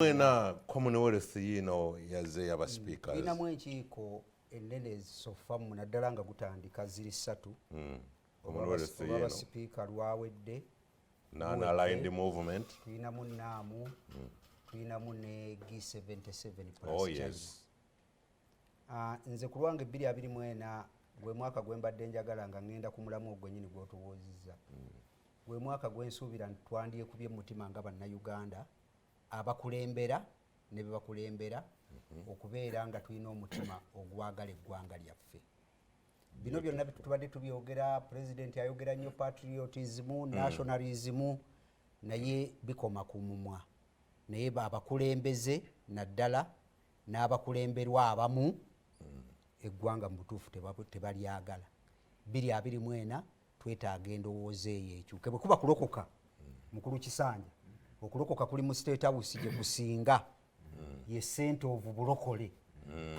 Mwena Commonwealth yino yaze yaba speakers. Ina mwenchiko enene sofamu naddala nga gutandika ziri 3. Commonwealth yino. Baba speaker lwawedde. Non-aligned movement. Tuina munnamu. Tuina mune G77 plus. Oh yes. Nze ku lwange 2024 gwe mwaka gwe mbadde njagala nga ngenda ku mulamu ogwennyini gw'otubuuzizza. Gwe mwaka gwe nsuubira twandyekubye mutima nga bannayuganda abakulembera ne bebakulembera okubeera nga tulina omutima ogwagala eggwanga lyaffe. Bino byonna tubadde tubyogera, president ayogera nnyo patriotism, nationalism, naye bikoma ku mumwa. Naye abakulembeze naddala n'abakulemberwa abamu eggwanga mu butuufu tebalyagala. 2024 twetaaga endowooza eyo ekyuke. Bwe kuba kulokoka mukulu Kisanja, okulokoka kuli mu State House gye kusinga ye center of bulokole.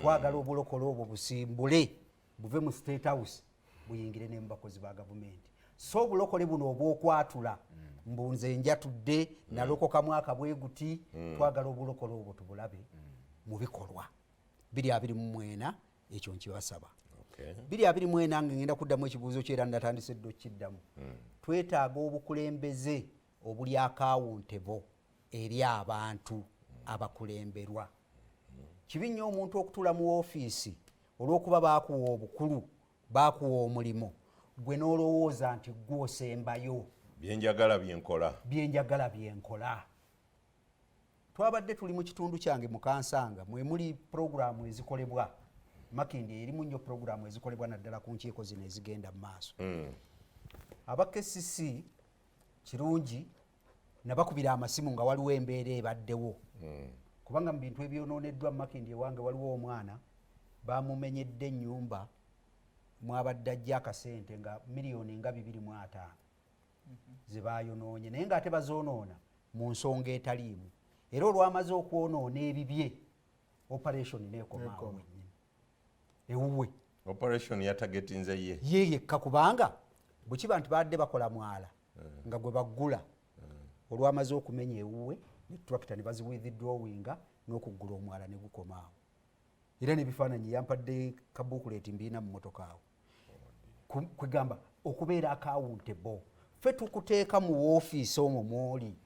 Twagala obulokole obwo busimbule buve mu State House buyingire ne mu bakozi ba gavumenti. So obulokole buno obwokwatula mbunze njatudde nalokoka mwaka bwe guti twagala obulokole obwo tubulabe mu bikolwa. 2024 ekyo nkibasaba. 2024 ngenda kuddamu ekibuuzo kyera natandise ddo kiddamu. Twetaaga obukulembeze obuli accountable eri abantu abakulemberwa. Kibi nnyo omuntu okutula mu ofiisi olw'okuba baakuwa obukulu, baakuwa omulimo, gwe n'olowooza nti gw'osembayo. Byenjagala byenkola. Byenjagala byenkola. Twabadde tuli mu kitundu kyange mu Kansanga, mwe muli programu ezikolebwa. Makindi erimu nnyo programu ezikolebwa naddala ku nkiiko zino ezigenda mu maaso. Aba KCC kirungi nabakubira amasimu nga waliwo embeera ebaddewo. Kubanga mu bintu ebyonooneddwa Makindi ewange waliwo omwana bamumenyedde ennyumba mwabadde ajja akasente nga miliyoni nga 2.5 ze bayonoonye, naye ng'ate bazoonoona mu nsonga etaliimu. Era olwamaze okwonoona ebibye operation neekomaawo wennyini ewuwe. Operation yatagetinze ye yekka kubanga bwe kiba nti badde bakola mwala nga gwe baggula olwamaze okumenya ewuwe ne tractor ne bazi withdrawinga n'okuggula omwala ne gukomaawo. Era n'ebifaananyi yampadde kabukuleti mbiina mu motoka awo. Kwegamba okubeera accountable. Ffe tukuteeka mu ofiisi omwo mwoli.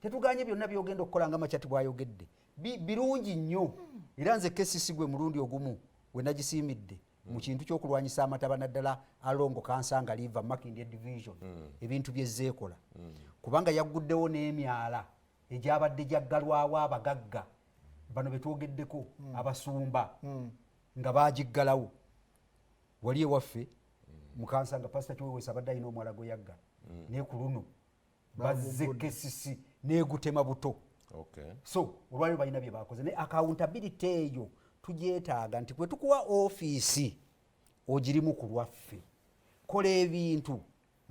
Tetuganye byonna byogenda okukola nga Machati bw'ayogedde. Birungi nnyo. Era nze KCC gwe mulundi ogumu we nagisiimidde mu kintu ky'okulwanyisa amataba naddala alongo Kansanga River Makindye division ebintu byezzeekola. Kubanga yagguddewo n'emyala egyabadde jaggalwawo abagagga bano betwogeddeko abasumba nga bagiggalawo. Wali ewaffe mu Kansanga Pastor Kiweweesa abadde alina omwala gwe yagga naye ku luno bazze KCC neegutema buto. So olwaliro balina bye bakoze naye accountability eyo tugyetaaga nti kwe tukuwa ofiisi ogirimu ku lwaffe, kola ebintu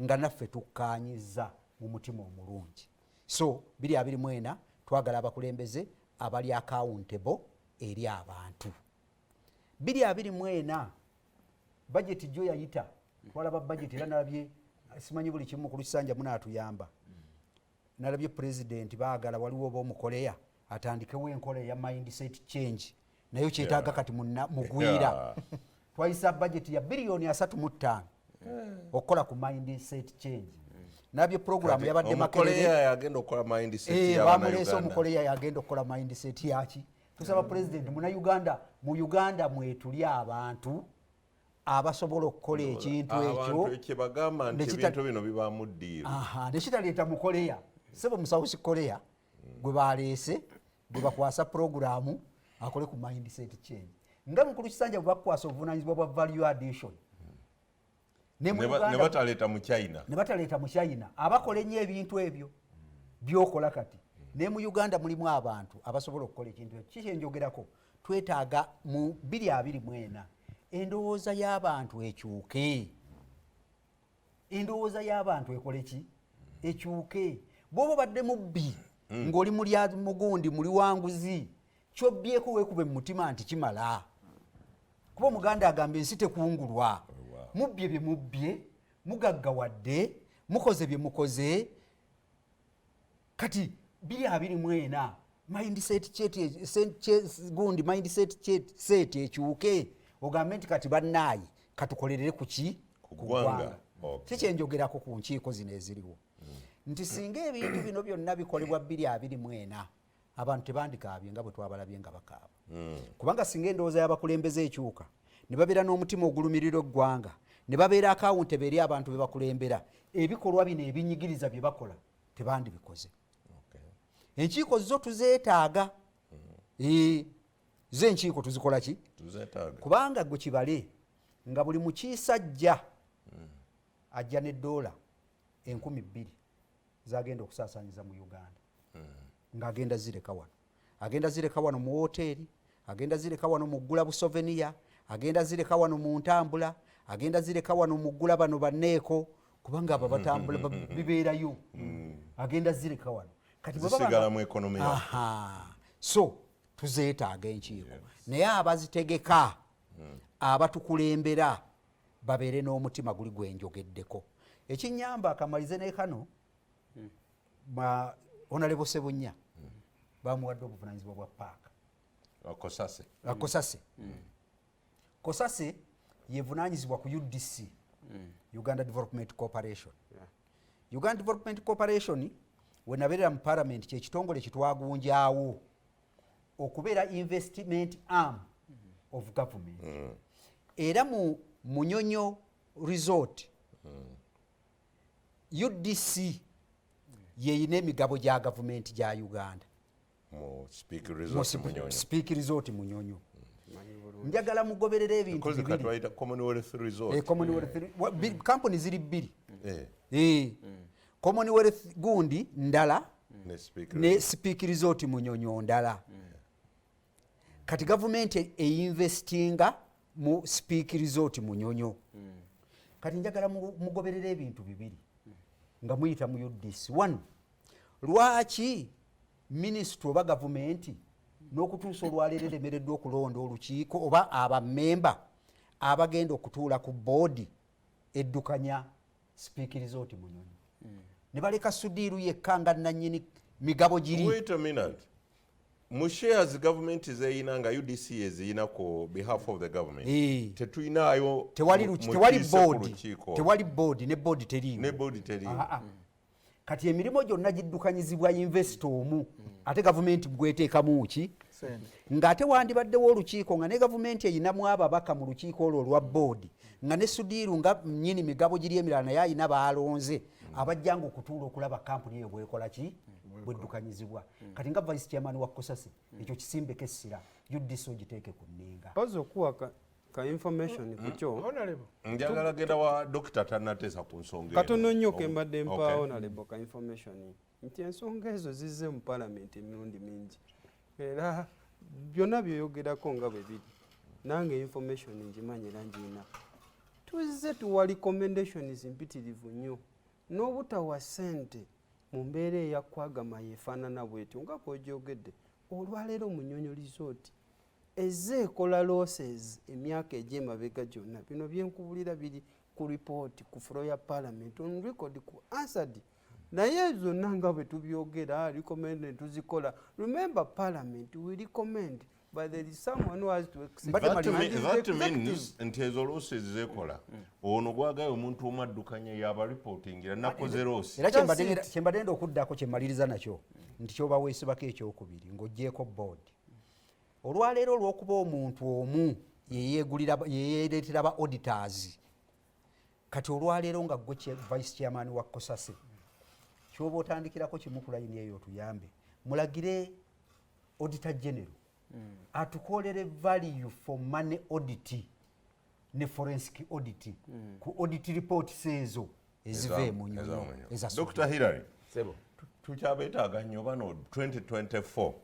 nga naffe tukkaanyiza mu mutima omulungi. So 2024 twagala abakulembeze abali accountable eri abantu. 2024 budget jo yayita twalaba budget era nalabye simanyi buli kimu ku Lusanja munaatuyamba. Nalabye president baagala waliwo oba omukoleya atandikewo enkola ya mindset change nayo kyetaaga kati mugwira. Twayisa budget ya billion 3.5 okukola ku mindset change. Nabyo program yabadde Makerere yagenda okukola mindset y'abaana bamuleese omukoleya yagenda okukola mindset yaki. Tusaba president mu Uganda mwetuli abantu abasobola okukola ekintu ekyo. Abantu kyebagamba nti ebintu bino bibamuddiiro. Nekitaleeta mukoleya sebo mu South Korea gwe baleese gwe bakwasa programu akole ku mindset change. Nga mukulu Kisanja bakwasa obuvunaanyizibwa bwa value addition. Ne bataleeta mu China. Ne bataleeta mu China. Abakola ennyo ebintu ebyo byokola kati. Ne mu Uganda mulimu abantu abasobola okukola ekintu ekyo. Kiki enjogerako? Twetaaga mu 2024 endowooza y'abantu ekyuke. Endowooza y'abantu ekole ki? Ekyuke. Bw'oba badde mubbi ng'oli muli mugundi muli wanguzi kyobbyeko weekube mu mutima nti kimala. Kuba Omuganda agambye ensi tekungulwa. Mubbye bye mubbye, mugaggawadde, mukoze bye mukoze. Kati 2024 mindset ekyuke ogambe nti kati bannaayi katukolerere kuki ku ggwanga. Kikyenjogerako ku nkiiko zino eziriwo nti singa ebintu bino byonna bikolebwa 2024 abantu tebandikaabye nga bwe twabalabye nga bakaaba. Kubanga singa endowooza y'abakulembeze ekyuka ne babeera n'omutima ogulumirira eggwanga ne babeera akawuntebe eri abantu be bakulembera, ebikolwa bino ebinyigiriza bye bakola tebandibikoze. Enkiiko zo tuzeetaaga. Zo enkiiko tuzikola ki? Kubanga gwe kibale nga buli mukiise ajja ne $2,000 zagenda okusaasaanyiza mu Uganda. Ng'agenda zireka wano. Agenda zireka wano mu woteeri, agenda zireka wano mu ggula busoveniya, agenda zireka wano mu ntambula, agenda zireka wano mu ggula bano banneeko, kubanga abo batambula bibeerayo. Agenda zireka wano. Kati zisigala mu ekonomi. So tuzeetaaga enkiiko. Naye abazitegeka abatukulembera babeere n'omutima guli gwenjogeddeko. Ekinyamba akamalize ne kano Honorable Sebunya bamuwadde obuvunaanyizibwa bwa paaka. Kosase. Kosase yevunaanyizibwa ku UDC, Uganda Development Corporation. Uganda Development Corporation we nabeerera mu Parliament kyekitongole kitwagunjaawo okubeera investment arm of government. Era mu Munyonyo Resort UDC yeyina emigabo gya gavumenti gya Uganda. Speak Resort Munyonyo. Njagala mugoberera ebintu bibiri. Commonwealth Resort. Company ziri bbiri. Commonwealth gundi ndala ne Speak Resort Munyonyo ndala. Kati gavumenti einvestinga mu Speak Resort Munyonyo. Kati njagala mugoberera ebintu bibiri nga muyita mu UDC. One, lwaki minisitule oba gavumenti n'okutuusa olwaleero eremereddwa okulonda olukiiko oba abamemba abagenda okutuula ku boodi eddukanya Speak Resort Munyonyo ne baleka Sudiiru yekka nga nannyini migabo giri. Wait a minute. Mu shares government zeyina nga UDC eziyina ku behalf of the government. Tetuyinaayo tewali board ne board teriiwo. Kati emirimu gyonna giddukanyizibwa investor omu ate gavumenti bweteekamu ki ng'ate wandibaddewo olukiiko nga ne gavumenti eyinamu ababaka mu lukiiko olwo olwa board nga ne Sudiiru nga nnyini migabo giri emirala naye ayina baalonze abajjanga okutuula okulaba kampuni eyo bwekola ki bweddukanyizibwa. Kati nga vice chairman wa Kosase ekyo kisimbeko essira UDC ogiteeke ku nninga. Pazo okuwa ka information kukyo njagala genda wa Dr. Tanateesa ku nsonga katono nnyo ke mbadde mpa honorable ka information nti ensonga ezo zizze mu parliament emirundi mingi era byonna byoyogerako nga bwe biri nange information ngimanyi era ngiina tuzze tuwa recommendations mpitirivu nnyo n'obutawa ssente mu mbeera eyakwagama yeefaanana bwetyo nga bw'ogyogedde olwaleero Munyonyo Resort ezze ekola losses emyaka egy'emabega gyonna bino byenkubulira biri ku report ku floor ya parliament on record ku answered naye zonna nga bwe tubyogera recommend tuzikola. Remember parliament we recommend but there is someone who has to execute. That means nti ezo losses zekola ono gwagayo omuntu omu addukanya yaba reportingira nakoze loss. Era kyembadde okuddako kyemaliriza nakyo nti kyobaweesibako ekyokubiri ng'oggyeko board. Olwaleero olw'okuba omuntu omu yeyeereetera ba auditors kati olwaleero nga gwe vice chairman wa Kosase kyoba otandikirako kimu ku layini eyo otuyambe mulagire auditor general atukolere value for money audit ne forensic audit ku audit reports ezo ezive mu Munyonyo. Dr. Hilary tukyabetaaga nnyo bano 2024